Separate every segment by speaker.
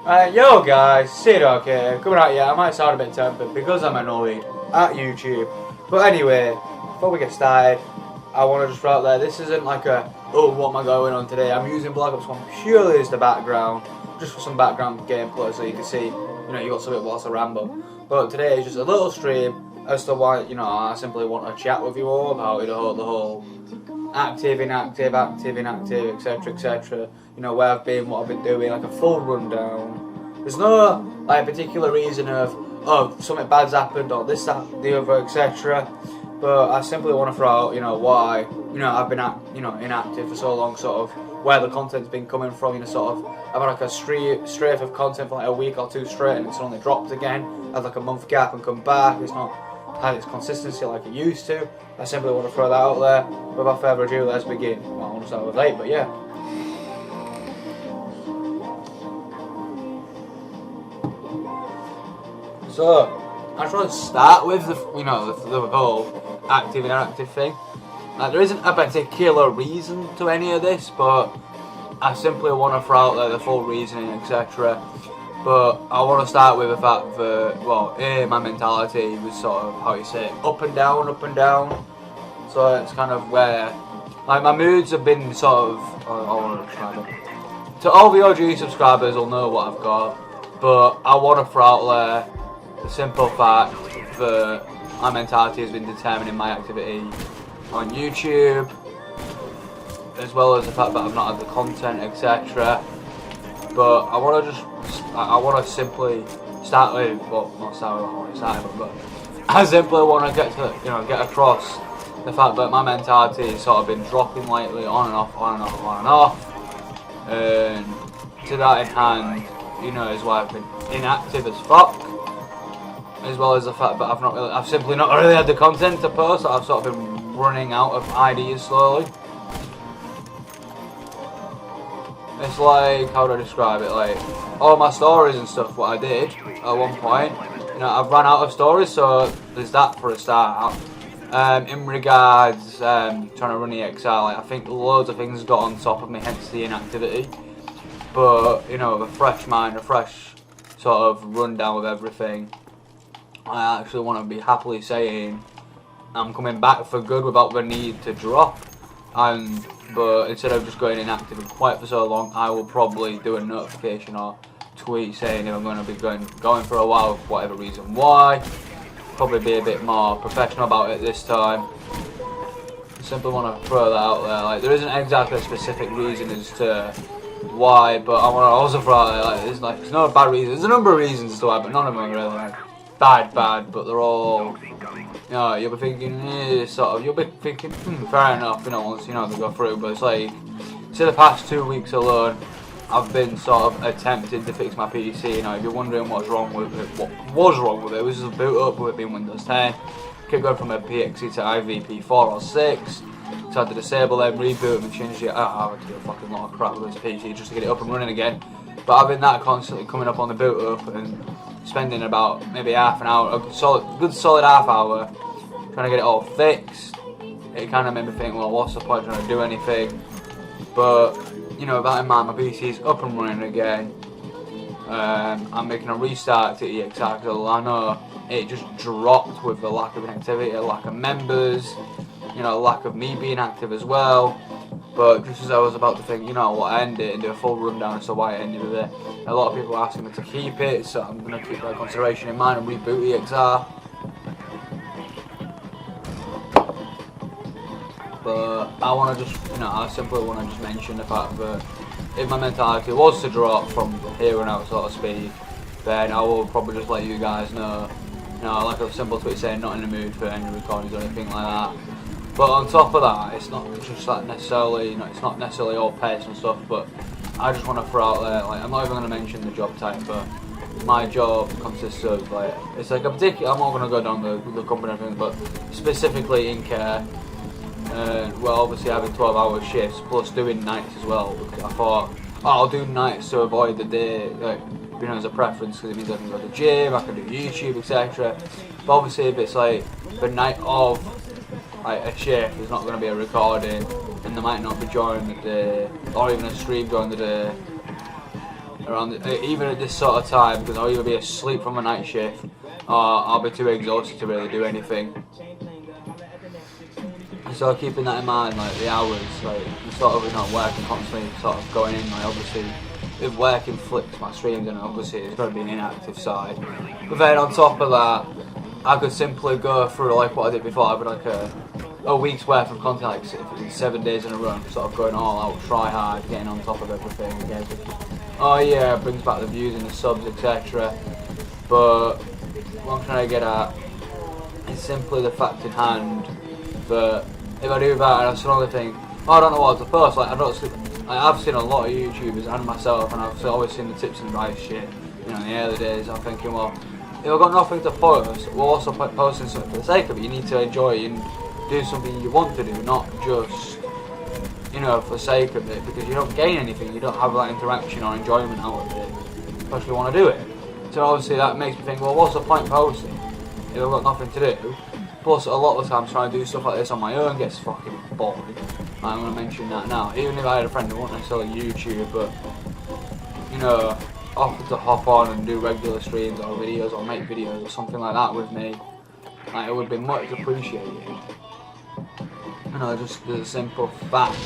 Speaker 1: Yo guys, Sidok here, coming at you. I might sound a bit tempered because I'm annoyed at YouTube. But anyway, before we get started, I want to just throw out there, this isn't like a, oh, what am I going on today? I'm using Black Ops 1 purely as the background, just for some background gameplay so you can see, you got something whilst I ramble. But today is just a little stream as to why, I simply want to chat with you all about the whole active, inactive, etc, etc. Where I've been, what I've been doing, like a full rundown. There's no particular reason of, oh, something bad's happened or this, that, the other, etc. But I simply want to throw out, why, I've been inactive for so long, sort of where the content's been coming from, sort of I've had like a strafe of content for like a week or two straight and it's only dropped again. I had like a month gap and come back. It's not had its consistency like it used to. I simply want to throw that out there. Without further ado, let's begin. Well, I want to start with late, but yeah. So, I just want to start with the whole active and inactive thing. There isn't a particular reason to any of this, but I simply want to throw out there the full reasoning, etc. But I want to start with the fact that, my mentality was sort of, how you say it, up and down. So it's kind of where, my moods have been sort of, I want to describe it. To all the OG subscribers will know what I've got, but I want to throw out there the simple fact that my mentality has been determining my activity on YouTube, as well as the fact that I've not had the content, etc. But I want to simply start with, not start with what I want to start with, but I simply want to get across the fact that my mentality has sort of been dropping lately, on and off. And to that in hand, is why I've been inactive as fuck. As well as the fact that I've simply not really had the content to post. I've sort of been running out of ideas slowly. It's like, how do I describe it? Like, all my stories and stuff, what I did at one point, I've run out of stories, so there's that for a start. In regards trying to run EXR, I think loads of things got on top of me, hence the inactivity. But with a fresh mind, a fresh sort of rundown with everything, I actually want to be happily saying I'm coming back for good without the need to drop. But instead of just going inactive and quiet for so long, I will probably do a notification or tweet saying if I'm going to be going for a while for whatever reason why. Probably be a bit more professional about it this time. I simply want to throw that out there. Like, there isn't exactly a specific reason as to why, but I want to also throw out there, there's no bad reason. There's a number of reasons as to why, but none of them are really bad, but they're all, you'll be thinking, you'll be thinking, fair enough, once, they go through, but it's like, say the past 2 weeks alone, I've been sort of attempting to fix my PC, if you're wondering what's wrong with it, what was wrong with it, was just boot up with it being Windows 10, kept going from a PXE to IVP 4 or 6, so I had to disable them, reboot and change it. I had to do a fucking lot of crap with this PC just to get it up and running again, but I've been that constantly coming up on the boot up and spending about maybe half an hour, a good solid half hour, trying to get it all fixed. It kind of made me think, well, what's the point of trying to do anything? But with that in mind, my PC is up and running again. I'm making a restart to EXR because I know it just dropped with the lack of activity, a lack of members, a lack of me being active as well. But just as I was about to think, what, end it and do a full rundown as to why I ended with it. A lot of people are asking me to keep it, so I'm going to keep that consideration in mind and reboot EXR. But I want to just, I simply want to just mention the fact that if my mentality was to drop from here and out, so to speak, then I will probably just let you guys know, like a simple tweet saying not in the mood for any recordings or anything like that. But on top of that, it's not just that necessarily, it's not necessarily all personal stuff, but I just want to throw out there, I'm not even going to mention the job type, but my job consists of, it's like a particular, I'm not going to go down the company and everything, but specifically in care. Well, obviously having 12-hour shifts plus doing nights as well, because I thought, I'll do nights to avoid the day, as a preference, because it means I can go to the gym, I can do YouTube, etc. But obviously if it's the night of a shift, there's not going to be a recording, and there might not be during the day, or even a stream during the day, around even at this sort of time, because I'll either be asleep from a night shift or I'll be too exhausted to really do anything. So keeping that in mind, like the hours, like sort of working constantly, sort of going in, like obviously with work inflicts my streams, and obviously it's going to be an inactive side. But then on top of that, I could simply go through like what I did before. I would like a week's worth of content, like 7 days in a row, sort of going all out, try hard, getting on top of everything. Again, oh yeah, it brings back the views and the subs, etc. But what I'm trying to get at is simply the fact in hand that if I do that and I suddenly think, oh, I don't know what to post, like I've seen a lot of YouTubers and myself, and I've always seen the tips and advice shit, in the early days. I'm thinking, well, if I've got nothing to post, we're also posting something for the sake of it. You need to enjoy and do something you want to do, not just, for the sake of it, because you don't gain anything, you don't have that interaction or enjoyment out of it, especially you want to do it. So obviously that makes me think, well, what's the point posting if I've got nothing to do? Plus, a lot of the times trying to do stuff like this on my own gets fucking boring. I'm going to mention that now. Even if I had a friend who wasn't necessarily YouTube, but, offered to hop on and do regular streams or videos or make videos or something like that with me, like, it would be much appreciated. Just the simple fact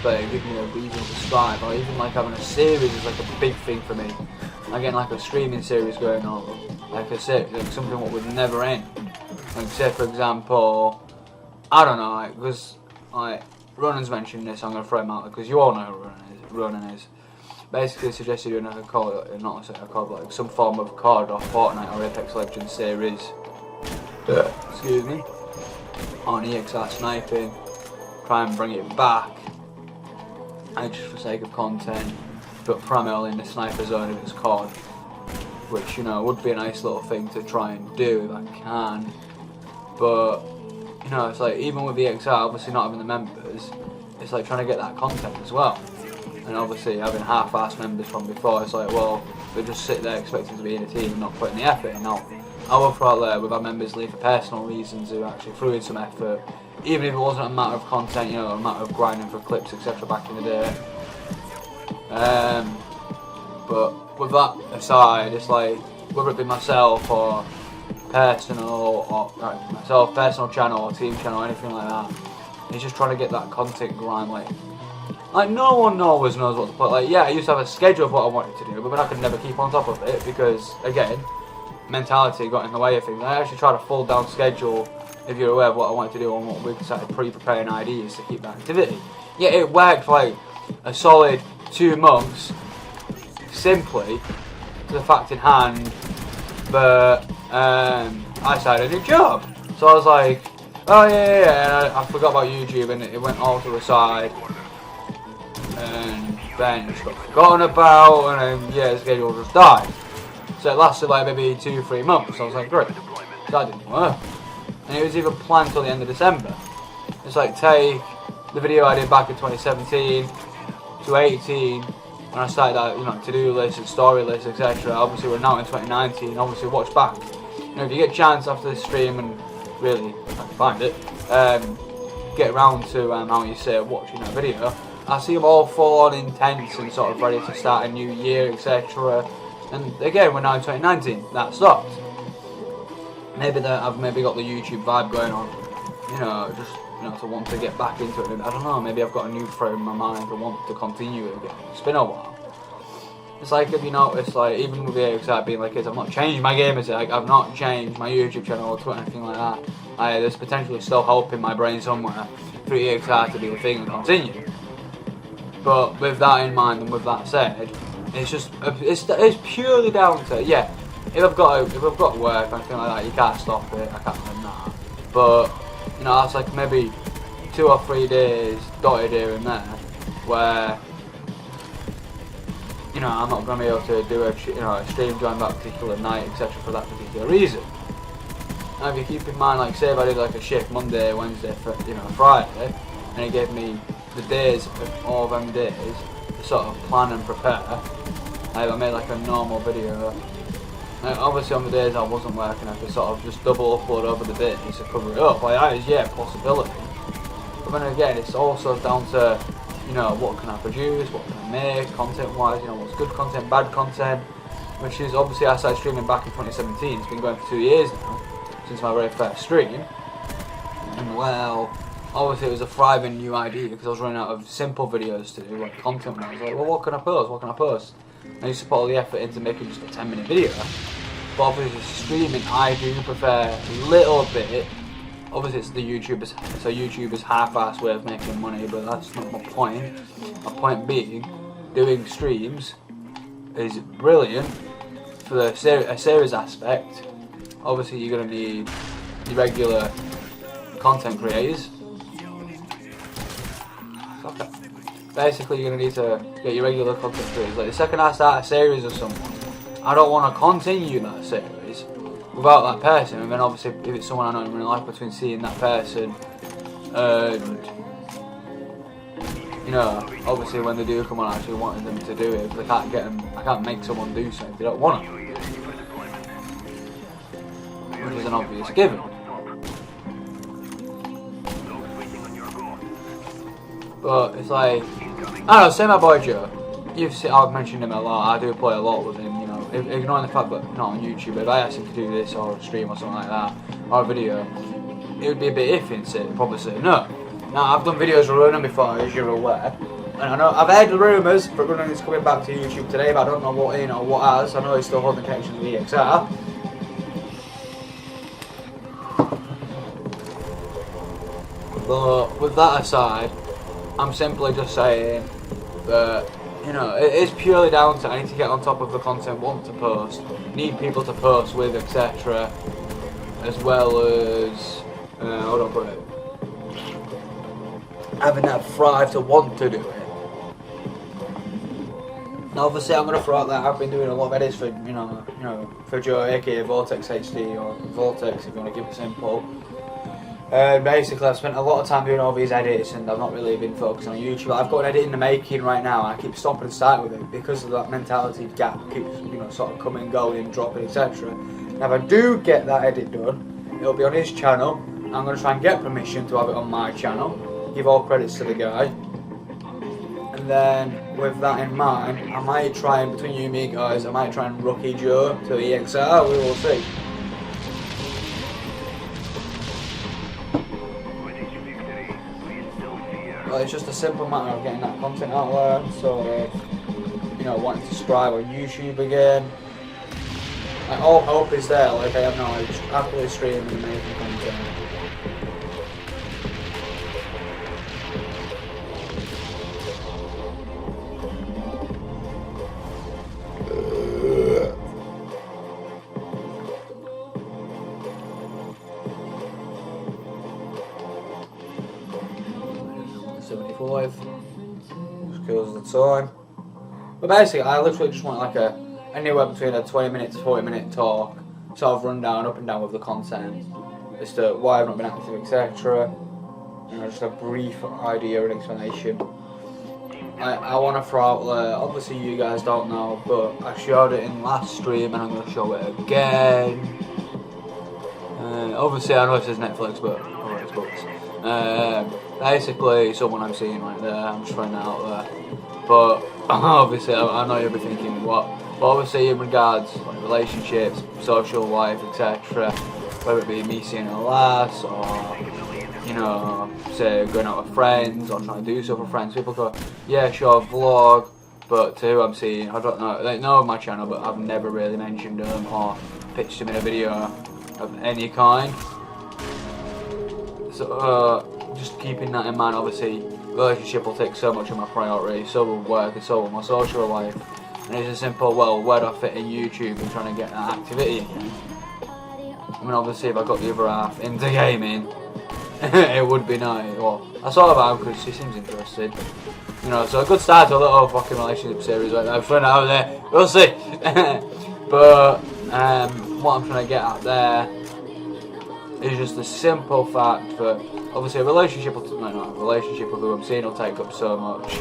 Speaker 1: that it gives me a reason to subscribe, or even like having a series is like a big thing for me. Like getting like a streaming series going on, like something what would never end. Like say for example, I don't know, like because like Ronan's mentioned this, I'm gonna throw him out because you all know who Ronan is. Basically suggested doing like a call, not a call, but like some form of COD or Fortnite or Apex Legends series. Excuse me. On EXR sniping, try and bring it back, and just for sake of content, but primarily in the sniper zone if it's COD, which would be a nice little thing to try and do if I can. But it's like even with EXR, obviously not having the members, it's like trying to get that content as well. And obviously having half-assed members from before, it's like, well, they just sit there expecting to be in a team and not putting the effort in. Now, I will throw out there with our members leave for personal reasons who actually threw in some effort, even if it wasn't a matter of content, a matter of grinding for clips, etc. back in the day. But with that aside, it's like, whether it be myself or personal channel or team channel, anything like that, it's just trying to get that content grind, like no one always knows what to put. Like, yeah, I used to have a schedule of what I wanted to do, but then I could never keep on top of it because, again, mentality got in the way of things. I actually tried a full down schedule, if you're aware of what I wanted to do on what we started pre-preparing ideas to keep that activity. Yeah, it worked for like a solid 2 months, simply to the fact in hand that I started a new job. So I was like, oh yeah, and I forgot about YouTube, and it went all to the side. And then just got forgotten about, and then the schedule just died. So it lasted like maybe 2-3 months. I was like, great, that didn't work. And it was even planned till the end of December. It's like take the video I did back in 2017 to 18 when I started that, to-do list and story list, etc. Obviously we're now in 2019. Obviously watch back. If you get a chance after this stream, and really I can find it, get around to how you say watching that video. I see them all full on intense and sort of ready to start a new year, etc. And again, we're now in 2019. That stopped. Maybe I've got the YouTube vibe going on. To want to get back into it. I don't know. Maybe I've got a new frame in my mind to want to continue it again. It's been a while. It's like if you notice, like even with the AXI being like this, I've not changed my gamer tag. I've not changed my YouTube channel or Twitter, anything like that. There's potentially still hope in my brain somewhere for EXI to be a thing and continue. But with that in mind and with that said, it's just it's purely down to if I've got work or anything like that, you can't stop it. I can't do that. But that's like maybe 2 or 3 days dotted here and there where I'm not going to be able to do a stream during that particular night, etc. for that particular reason. Now if you keep in mind, like say if I did like a shift Monday, Wednesday, Friday, and it gave me the days of all them days to sort of plan and prepare. I made like a normal video. Obviously on the days I wasn't working, I could sort of just double upload over the days to cover it up. Like that is a possibility. But then again, it's also down to you know, what can I produce, what can I make, content-wise, you know, what's good content, bad content, which is obviously I started streaming back in 2017. It's been going for 2 years now, since my very first stream. And well, obviously it was a thriving new idea because I was running out of simple videos to do, like content. I was like, well, what can I post? What can I post? And I used to put all the effort into making just a 10-minute video. But obviously streaming, I do prefer a little bit. Obviously it's the YouTubers, so YouTubers half-assed way of making money, but that's not my point. My point being, doing streams is brilliant for the a series aspect. Obviously you're going to need your regular content creators. Okay. Basically you're going to need to get your regular content creators. Like the second I start a series of someone, I don't want to continue that series without that person. And then obviously if it's someone I know in real life, between seeing that person and, you know, obviously when they do come on, I actually wanted them to do it. If I can't get them, I can't make someone do something if they don't want to, which is an obvious given. But it's like, I don't know, say my boy Joe. I've mentioned him a lot. I do play a lot with him, you know, ignoring the fact that not on YouTube. If I asked him to do this or a stream or something like that, or a video, it would be a bit iffy and say, probably say no. Now I've done videos with Ronan before, as you're aware, and I know I've heard the rumours that Ronan is coming back to YouTube today, but I don't know what in or what has. I know he's still holding the connection to the EXR. But with that aside, I'm simply just saying that, you know, it is purely down to I need to get on top of the content, want to post, need people to post with, etc. As well as, how do I put it, having that drive to want to do it. Now obviously I'm going to throw out that I've been doing a lot of edits for, you know, for Joe, aka Vortex HD, or Vortex if you want to keep it simple. Basically I've spent a lot of time doing all these edits and I've not really been focusing on YouTube. I've got an edit in the making right now and I keep stopping and starting with it because of that mentality gap keeps, you know, sort of coming, going, dropping, etc. Now if I do get that edit done, it'll be on his channel. I'm going to try and get permission to have it on my channel, give all credits to the guy, and then with that in mind, I might try and, between you and me guys, I might try and rookie Joe to EXR, we will see. Well, it's just a simple matter of getting that content out there, so, you know, wanting to subscribe on YouTube again. Like, all hope is there, like I have knowledge, happily streaming and making content. Skills of the time. But basically I literally just want like anywhere between a 20-minute to 40-minute talk, sort of rundown, up and down with the content as to why I've not been active, etc. You know, just a brief idea and explanation. I want to throw out there, obviously you guys don't know, but I showed it in last stream and I'm going to show it again. Obviously I know it says Netflix, but alright, it's books. Basically someone I'm seeing right there, I'm just throwing that out there. But obviously I know you'll be thinking what, but obviously in regards to like relationships, social life, etc. Whether it be me seeing a lass or, you know, say going out with friends or trying to do stuff with friends, people go, yeah sure, vlog, but to who I'm seeing, I don't know, they know of my channel but I've never really mentioned them or pitched them in a video of any kind. So just keeping that in mind, obviously relationship will take so much of my priority, so will work and so will my social life. And it's a simple, well, where do I fit in YouTube and trying to get that activity again? I mean obviously if I got the other half into gaming, it would be nice. Well, I sort of am because she seems interested. You know, so a good start to a little fucking relationship series like that for now there. We'll see. But what I'm trying to get at there is just the simple fact that obviously a relationship with who I'm seeing will take up so much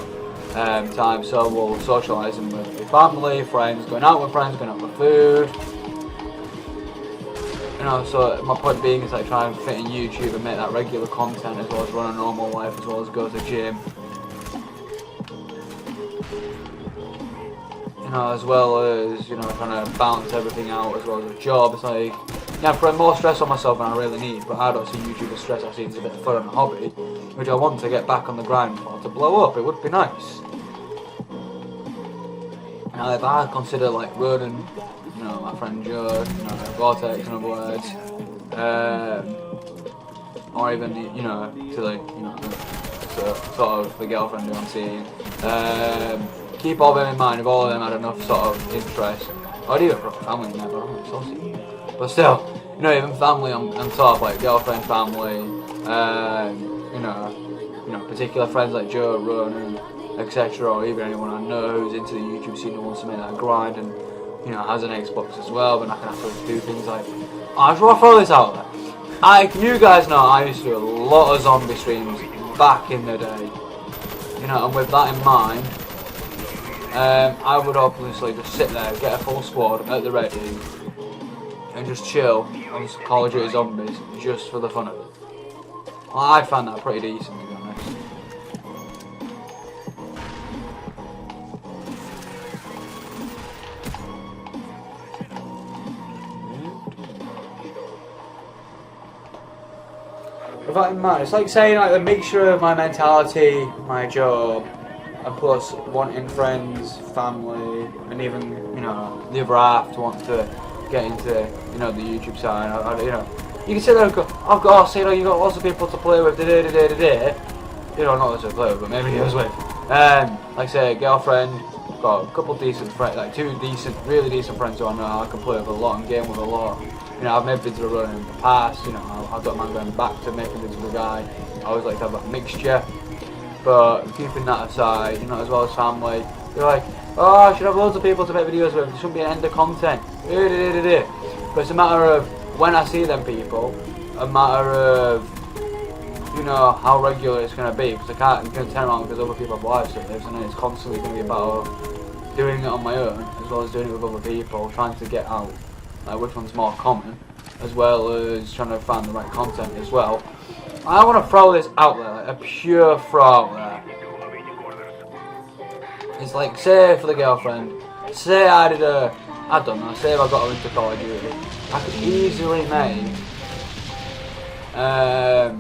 Speaker 1: time, so will socialising with your family, friends, going out with friends, going out with food. You know, so my point being is like trying to fit in YouTube and make that regular content as well as run a normal life, as well as go to the gym. You know, as well as, you know, trying to balance everything out as well as a job. It's like, yeah, I'm putting more stress on myself than I really need, but I don't see YouTube as stress. I see it as a bit of fun and a hobby, which I want to get back on the grind for, to blow up. It would be nice. Now, if I consider like running, you know, my friend Joe, you know, Vortex in other words, or even, you know, to like, you know, sort of the girlfriend who I'm seeing, keep all them in mind. If all of them had enough sort of interest, or even for family, never, I'm not saucy. But still, you know, even family on top, like girlfriend, family, you know, particular friends like Joe, Ronan, etc., or even anyone I know who's into the YouTube scene and wants to make that grind and, you know, has an Xbox as well, then I can have to do things like, I just want to throw this out there. You guys know I used to do a lot of zombie streams back in the day, you know, and with that in mind, I would obviously just sit there, get a full squad at the ready, and just chill on Call of Duty Zombies just for the fun of it. Well, I found that pretty decent, to be honest. With that in mind, it's like saying like the mixture of my mentality, my job, and plus wanting friends, family, and even, you know, the other half to want to get into, you know, the YouTube side. You know, you can sit there and go, I've got, you know, you got lots of people to play with, you know, not lots to play with, but maybe he was with. Like I say, girlfriend, got a couple decent friends, like two really decent friends who I know I can play with a lot and game with a lot. You know, I've made vids of running in the past, you know, I don't mind going back to making vids with a guy. I always like to have that mixture. But keeping that aside, you know, as well as family, you're like, oh, I should have loads of people to make videos with, there shouldn't be an end of content. But it's a matter of when I see them people, a matter of, you know, how regular it's going to be, because I can't turn around because other people have lives to live, and then it's constantly going to be about doing it on my own, as well as doing it with other people, trying to get out, like which one's more common, as well as trying to find the right content as well. I want to throw this out there, like a pure throw out there. It's like, say for the girlfriend, say I did I don't know, say if I got her into Call of Duty, I could easily make, I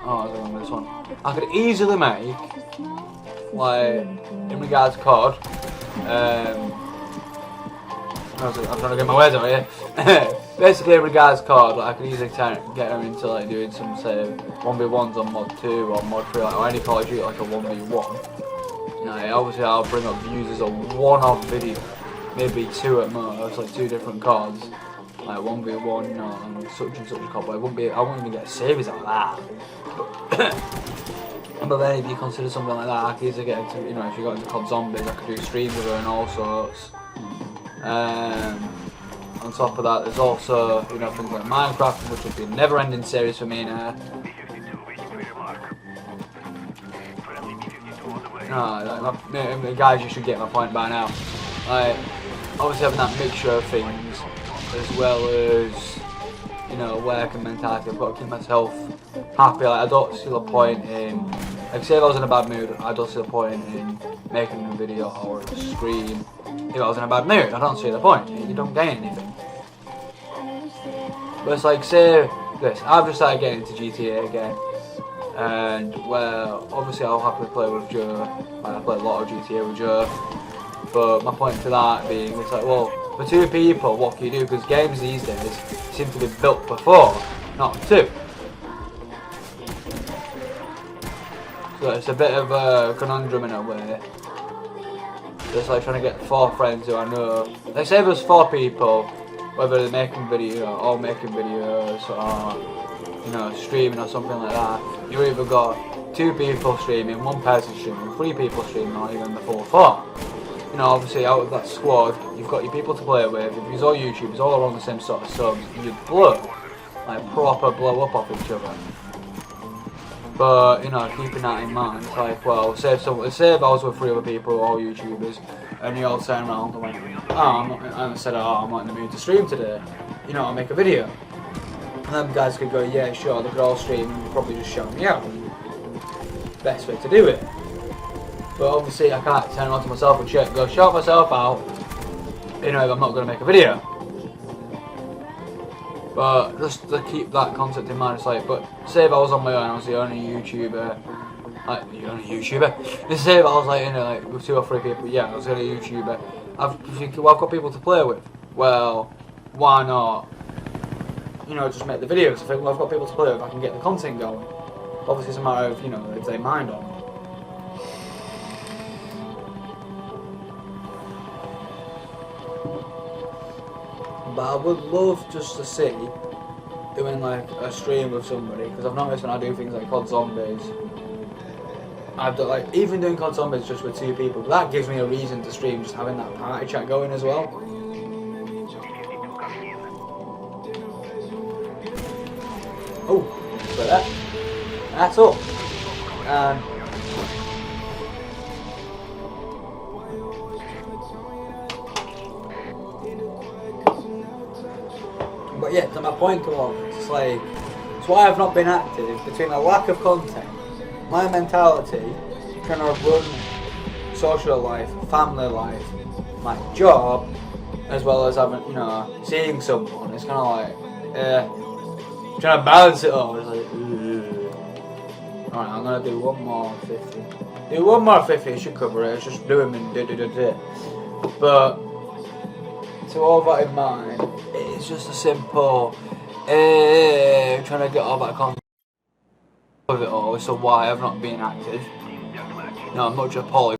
Speaker 1: was wrong with this one. I could easily make, like, in regards to COD, I'm trying to get my words out here. Basically, in regards to COD, like, I could easily get her into like doing some, say, 1v1s on mod 2 or mod 3, like, or any Call of Duty, like a 1v1. Now, obviously, I'll bring up views as a one-off video, maybe two at most, like 2 different CODs, like 1v1, you know, and such a COD. But I wouldn't even get saves out of that. But then, if you consider something like that, I could easily get into, you know, if you got into COD Zombies, I could do streams with her and all sorts. On top of that, there's also, you know, things like Minecraft, which would be a never-ending series for me now. Like, guys, you should get my point by now. Like, obviously having that mixture of things, as well as, you know, work and mentality. I've got to keep myself happy. Like, I don't see the point in, like, say if I was in a bad mood, I don't see the point in making a video or a stream. If I was in a bad mood, I don't see the point. You don't gain anything. But it's like, say this, I've just started getting into GTA again, and well, obviously I'll happily play with Joe. Like, I play a lot of GTA with Joe, but my point to that being, it's like, well, for 2 people, what can you do? Because games these days seem to be built for 4, not 2. So it's a bit of a conundrum in a way. It's like trying to get 4 friends who I know. Like, say there's 4 people, whether they're making videos or you know, streaming or something like that. You either got 2 people streaming, 1 person streaming, 3 people streaming, or even the full 4. You know, obviously out of that squad, you've got your people to play with. If it's all YouTubers, all around the same sort of subs, you'd blow, like proper blow up off each other. But, you know, keeping that in mind, it's like, well, say if I was with 3 other people, all YouTubers, and you all turn around and went, I'm not in the mood to stream today, you know, I'll make a video. And then guys could go, yeah, sure, they could all stream, and you'd probably just shout me out. Best way to do it. But obviously I can't turn on to myself and shit, go shout myself out, you know, if I'm not going to make a video. But just to keep that concept in mind, it's like, but say if I was on my own, I was the only YouTuber, like, the only YouTuber, say if I was like, you know, like, with 2 or 3 people, yeah, I was the only YouTuber, I've got people to play with, well, why not, you know, just make the videos. I think, well, I've got people to play with, I can get the content going. Obviously it's a matter of, you know, if they mind or not. But I would love just to see doing like a stream with somebody, because I've noticed when I do things like COD Zombies, I've done, like, even doing COD Zombies just with 2 people, that gives me a reason to stream, just having that party chat going as well. Oh, but that's all. But yeah, to my point along, it's like, it's why I've not been active, between a lack of content, my mentality, trying to run social life, family life, my job, as well as having, you know, seeing someone, it's kind of like, trying to balance it all, it's like, alright, I'm going to do one more 50. Do one more 50, it should cover it, it's just do them and do. But, to all that in mind, it's just a simple, trying to get all that content of it all, so why I've not been active. Not much apology.